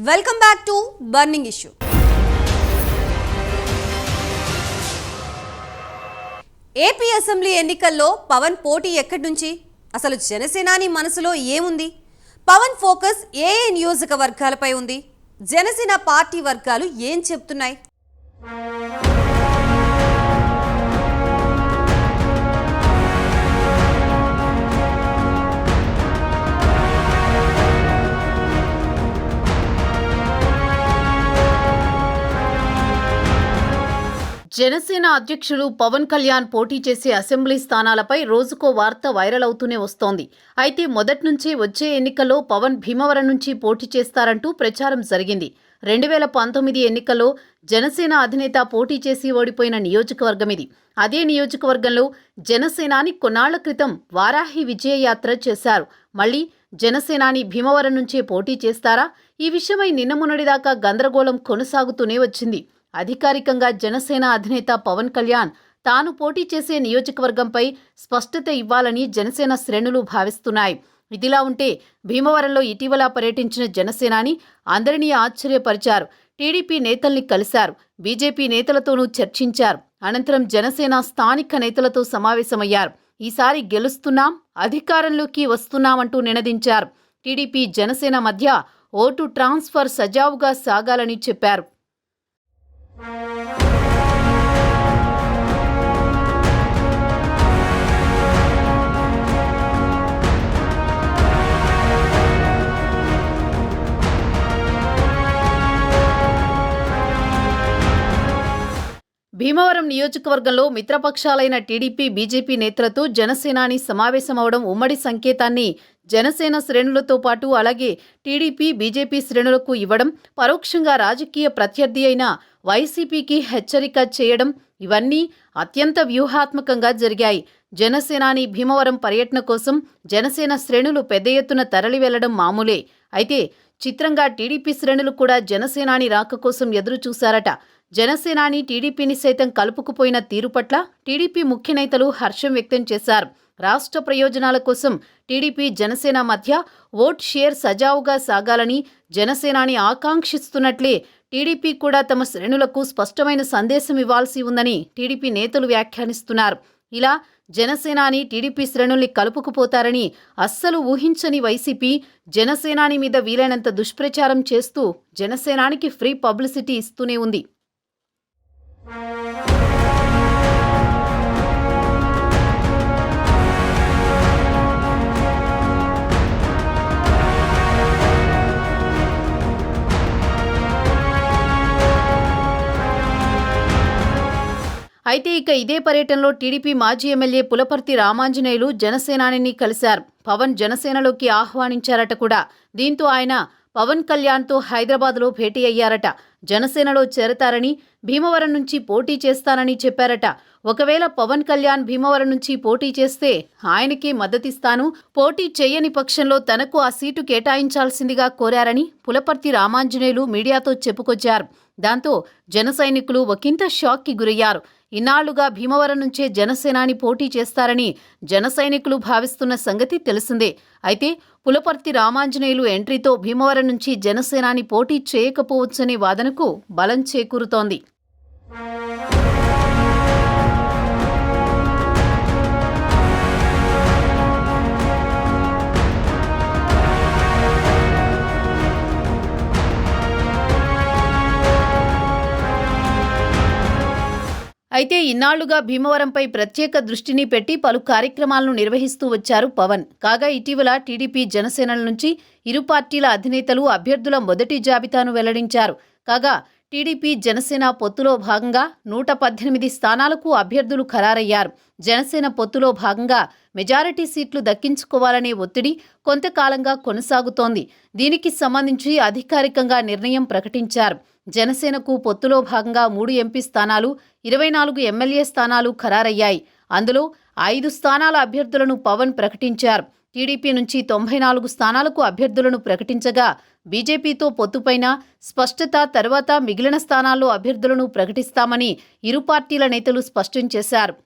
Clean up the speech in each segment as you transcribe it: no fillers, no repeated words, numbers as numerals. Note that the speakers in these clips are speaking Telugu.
Welcome back to burning issue. AP assembly ఎన్నికల్లో పవన్ పోటీ ఎక్కడి నుంచి? అసలు జనసేనాని మనసులో ఏముంది? పవన్ ఫోకస్ ఏ నియోజకవర్గాలపై ఉంది? జనసేన పార్టీ వర్గాలు ఏం చెప్తున్నాయి? జనసేన అధ్యక్షులు పవన్ కళ్యాణ్ పోటీ చేసే అసెంబ్లీ స్థానాలపై రోజుకో వార్త వైరల్ అవుతూనే వస్తోంది. అయితే మొదటి నుంచి వచ్చే ఎన్నికల్లో పవన్ భీమవరం నుంచి పోటీ చేస్తారంటూ ప్రచారం జరిగింది. 2019 ఎన్నికల్లో జనసేన అధినేత పోటీ చేసి ఓడిపోయిన నియోజకవర్గం ఇది. అదే నియోజకవర్గంలో జనసేనాని కొన్నాళ్ల క్రితం వారాహి విజయయాత్ర చేశారు. మళ్లీ జనసేనాని భీమవరం నుంచే పోటీ చేస్తారా? ఈ విషయమై నిన్న మొన్నటిదాకా గందరగోళం కొనసాగుతూనే వచ్చింది. అధికారికంగా జనసేన అధినేత పవన్ కళ్యాణ్ తాను పోటీ చేసే నియోజకవర్గంపై స్పష్టత ఇవ్వాలని జనసేన శ్రేణులు భావిస్తున్నాయి. ఇదిలా ఉంటే భీమవరంలో ఇటీవల పర్యటించిన జనసేనాని అందరినీ ఆశ్చర్యపరిచారు. టీడీపీ నేతల్ని కలిశారు. బీజేపీ నేతలతోనూ చర్చించారు. అనంతరం జనసేన స్థానిక నేతలతో సమావేశమయ్యారు. ఈసారి గెలుస్తున్నాం, అధికారంలోకి వస్తున్నామంటూ నినదించారు. టీడీపీ జనసేన మధ్య ఓటు ట్రాన్స్ఫర్ సజావుగా సాగాలని చెప్పారు. భీమవరం నియోజకవర్గంలో మిత్రపక్షాలైన టీడీపీ, బీజేపీ నేతలతో జనసేనాని సమావేశమవడం ఉమ్మడి సంకేతాన్ని జనసేన శ్రేణులతో పాటు అలాగే టీడీపీ, బీజేపీ శ్రేణులకు ఇవ్వడం, పరోక్షంగా రాజకీయ ప్రత్యర్థి అయిన వైసీపీకి హెచ్చరిక చేయడం ఇవన్నీ అత్యంత వ్యూహాత్మకంగా జరిగాయి. జనసేనాని భీమవరం పర్యటన కోసం జనసేన శ్రేణులు పెద్ద ఎత్తున తరలి వెళ్లడం మామూలే. అయితే చిత్రంగా టీడీపీ శ్రేణులు కూడా జనసేనాని రాక కోసం ఎదురు చూశారట. జనసేనాని టీడీపీని సైతం కలుపుకుపోయిన తీరు పట్ల టీడీపీ ముఖ్య నేతలు హర్షం వ్యక్తం చేశారు. రాష్ట్ర ప్రయోజనాల కోసం టీడీపీ, జనసేన మధ్య ఓట్ షేర్ సజావుగా సాగాలని జనసేనాని ఆకాంక్షిస్తున్నట్లే టీడీపీ కూడా తమ శ్రేణులకు స్పష్టమైన సందేశం ఇవ్వాల్సి ఉందని టీడీపీ నేతలు వ్యాఖ్యానిస్తున్నారు. ఇలా జనసేనాని టీడీపీ శ్రేణుల్ని కలుపుకుపోతారని అస్సలు ఊహించని వైసీపీ జనసేనాని మీద వీలైనంత దుష్ప్రచారం చేస్తూ జనసేనానికి ఫ్రీ పబ్లిసిటీ ఇస్తూనే ఉంది. అయితే ఇక ఇదే పర్యటనలో టీడీపీ మాజీ ఎమ్మెల్యే పులపర్తి రామాంజనేయులు జనసేనానిని కలిశారు. పవన్ జనసేనలోకి ఆహ్వానించారట కూడా. దీంతో ఆయన పవన్ కళ్యాణ్తో హైదరాబాద్లో భేటీ అయ్యారట. జనసేనలో చేరతారని, భీమవరం నుంచి పోటీ చేస్తానని చెప్పారట. ఒకవేళ పవన్ కళ్యాణ్ భీమవరం నుంచి పోటీ చేస్తే ఆయనకే మద్దతిస్తాను, పోటీ చేయని పక్షంలో తనకు ఆ సీటు కేటాయించాల్సిందిగా కోరారని పులపర్తి రామాంజనేయులు మీడియాతో చెప్పుకొచ్చారు. దాంతో జన సైనికులు ఒకంత షాక్కి గురయ్యారు. ఇన్నాళ్లుగా భీమవరం నుంచే జనసేనాని పోటీ చేస్తారని జన సైనికులు భావిస్తున్న సంగతి తెలిసిందే. అయితే పులపర్తి రామాంజనేయులు ఎంట్రీతో భీమవరం నుంచి జనసేనాని పోటీ చేయకపోవచ్చనే వాదనకు బలం చేకూరుతోంది. అయితే ఇన్నాళ్లుగా భీమవరంపై ప్రత్యేక దృష్టిని పెట్టి పలు కార్యక్రమాలను నిర్వహిస్తూ వచ్చారు పవన్. కాగా ఇటీవల టీడీపీ, జనసేనల నుంచి ఇరు పార్టీల అధినేతలు అభ్యర్థుల మొదటి జాబితాను వెల్లడించారు. కాగా టీడీపీ, జనసేన పొత్తులో భాగంగా 118 స్థానాలకు అభ్యర్థులు ఖరారయ్యారు. జనసేన పొత్తులో భాగంగా మెజారిటీ సీట్లు దక్కించుకోవాలనే ఒత్తిడి కొంతకాలంగా కొనసాగుతోంది. దీనికి సంబంధించి అధికారికంగా నిర్ణయం ప్రకటించారు. జనసేనకు పొత్తులో భాగంగా 3 ఎంపీ స్థానాలు, 24 ఎమ్మెల్యే స్థానాలు ఖరారయ్యాయి. అందులో 5 స్థానాల అభ్యర్థులను పవన్ ప్రకటించారు. టీడీపీ నుంచి 94 స్థానాలకు అభ్యర్థులను ప్రకటించగా బీజేపీతో పొత్తుపైన స్పష్టత తర్వాత మిగిలిన స్థానాల్లో అభ్యర్థులను ప్రకటిస్తామని ఇరు పార్టీల నేతలు స్పష్టం చేశారు.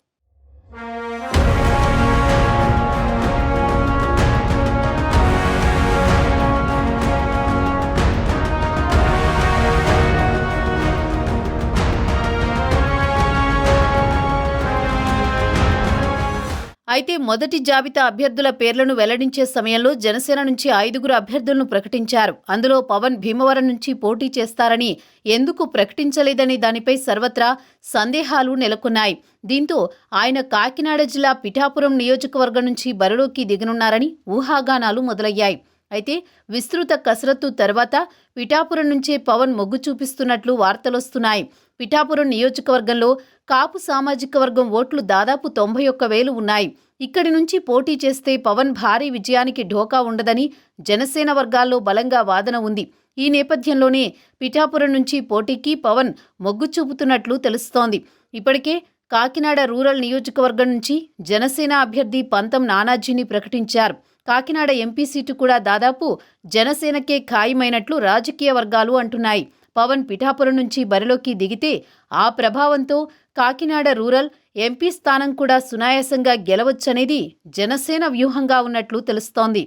అయితే మొదటి జాబితా అభ్యర్థుల పేర్లను వెల్లడించే సమయంలో జనసేన నుంచి 5 అభ్యర్థులను ప్రకటించారు. అందులో పవన్ భీమవరం నుంచి పోటీ చేస్తారని ఎందుకు ప్రకటించలేదనే దానిపై సర్వత్రా సందేహాలు నెలకొన్నాయి. దీంతో ఆయన కాకినాడ జిల్లా పిఠాపురం నియోజకవర్గం నుంచి బరిలోకి దిగనున్నారని ఊహాగానాలు మొదలయ్యాయి. అయితే విస్తృత కసరత్తు తర్వాత పిఠాపురం నుంచే పవన్ మొగ్గు చూపిస్తున్నట్లు వార్తలొస్తున్నాయి. పిఠాపురం నియోజకవర్గంలో కాపు సామాజిక వర్గం ఓట్లు దాదాపు 91,000 ఉన్నాయి. ఇక్కడి నుంచి పోటీ చేస్తే పవన్ భారీ విజయానికి ఢోకా ఉండదని జనసేన వర్గాల్లో బలంగా వాదన ఉంది. ఈ నేపథ్యంలోనే పిఠాపురం నుంచి పోటీకి పవన్ మొగ్గు చూపుతున్నట్లు తెలుస్తోంది. ఇప్పటికే కాకినాడ రూరల్ నియోజకవర్గం నుంచి జనసేన అభ్యర్థి పంతం నానాజీని ప్రకటించారు. కాకినాడ ఎంపీ సీటు కూడా దాదాపు జనసేనకే ఖాయమైనట్లు రాజకీయ వర్గాలు అంటున్నాయి. పవన్ పిఠాపురం నుంచి బరిలోకి దిగితే ఆ ప్రభావంతో కాకినాడ రూరల్ ఎంపీ స్థానం కూడా సునాయాసంగా గెలవచ్చనేది జనసేన వ్యూహంగా ఉన్నట్లు తెలుస్తోంది.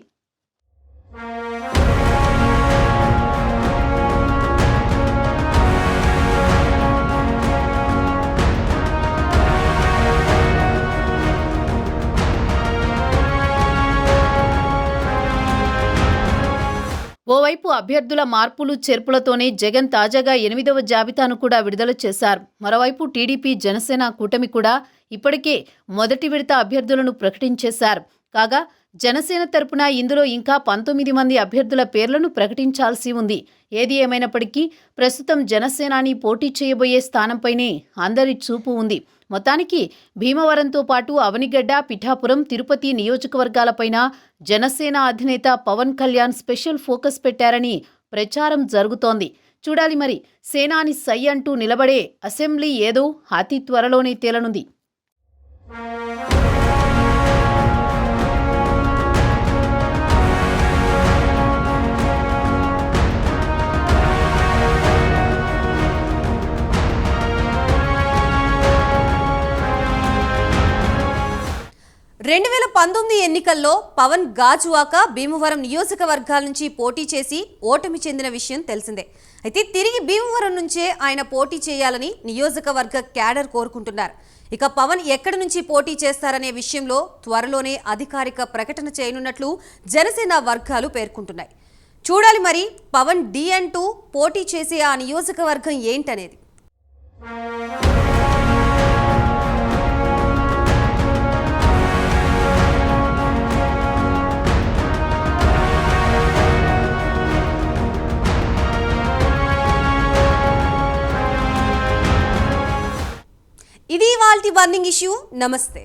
ఓవైపు అభ్యర్థుల మార్పులు చేర్పులతోనే జగన్ తాజాగా 8వ జాబితాను కూడా విడుదల చేశారు. మరోవైపు టీడీపీ జనసేన కూటమి కూడా ఇప్పటికే మొదటి విడత అభ్యర్థులను ప్రకటించేశారు. కాగా జనసేన తరపున ఇందులో ఇంకా 19 మంది అభ్యర్థుల పేర్లను ప్రకటించాల్సి ఉంది. ఏది ఏమైనప్పటికీ ప్రస్తుతం జనసేనాని పోటీ చేయబోయే స్థానంపైనే అందరి చూపు ఉంది. మొత్తానికి భీమవరంతో పాటు అవనిగడ్డ, పిఠాపురం, తిరుపతి నియోజకవర్గాలపైన జనసేన అధినేత పవన్ కళ్యాణ్ స్పెషల్ ఫోకస్ పెట్టారని ప్రచారం జరుగుతోంది. చూడాలి మరి సేనాని సై అంటూ నిలబడే అసెంబ్లీ ఏదో అతి త్వరలోనే తేలనుంది. రెండు 2019 ఎన్నికల్లో పవన్ గాజువాక, భీమవరం నియోజకవర్గాల నుంచి పోటీ చేసి ఓటమి చెందిన విషయం తెలిసిందే. అయితే తిరిగి భీమవరం నుంచే ఆయన పోటీ చేయాలని నియోజకవర్గ క్యాడర్ కోరుకుంటున్నారు. ఇక పవన్ ఎక్కడి నుంచి పోటీ చేస్తారనే విషయంలో త్వరలోనే అధికారిక ప్రకటన చేయనున్నట్లు జనసేన వర్గాలు పేర్కొంటున్నాయి. చూడాలి మరి పవన్ డి అంటూ పోటీ చేసే ఆ నియోజకవర్గం ఏంటనేది. ఇది ఇవాల్టి బర్నింగ్ ఇష్యూ. నమస్తే.